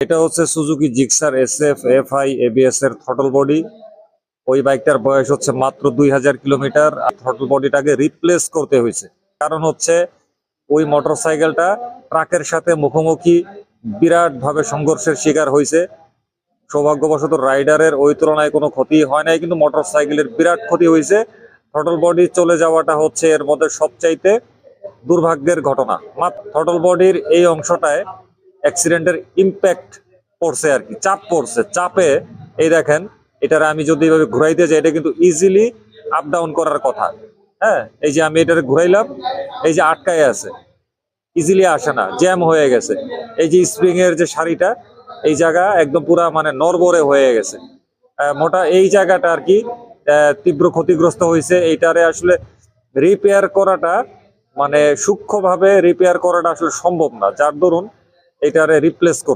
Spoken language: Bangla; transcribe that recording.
এটা হচ্ছে Suzuki Gixxer SF FI ABS এর থ্রটল বডি। ওই বাইকটার বয়স হচ্ছে মাত্র 2000 কিলোমিটার। থ্রটল বডিটাকে রিপ্লেস করতে হয়েছে, কারণ হচ্ছে ওই মোটরসাইকেলটা ট্রাকের সাথে মুখোমুখি বিরাট ভাবে সংঘর্ষের শিকার হয়েছে। সৌভাগ্যবশত রাইডারের ওই তুলনায় কোনো ক্ষতি হয় নাই, কিন্তু মোটরসাইকেলের বিরাট ক্ষতি হয়েছে। থ্রটল বডি চলে যাওয়াটা হচ্ছে এর মধ্যে সবচাইতে দুর্ভাগ্যের ঘটনা। থ্রটল বডির এই অংশটায় অ্যাক্সিডেন্টের ইম্প্যাক্ট পড়ছে আর কি, চাপ পড়ছে। চাপে এই দেখেন, এটার আমি যদি এভাবে ঘুরাইতে যাই, এটা কিন্তু ইজিলি আপ ডাউন করার কথা। হ্যাঁ, এই যে আমি এটারে ঘুরাইলাম, এই যে আটকায় আছে, ইজিলি আসে না, জ্যাম হয়ে গেছে। এই যে স্প্রিং এর যে সারিটা, এই জায়গা একদম পুরা মানে নড়বড়ে হয়ে গেছে। মোটা এই জায়গাটা আর কি তীব্র ক্ষতিগ্রস্ত হয়েছে। এইটারে আসলে রিপেয়ার করাটা মানে সূক্ষ্মভাবে রিপেয়ার করাটা আসলে সম্ভব না, যার দরুন এটারে রিপ্লেস করছে।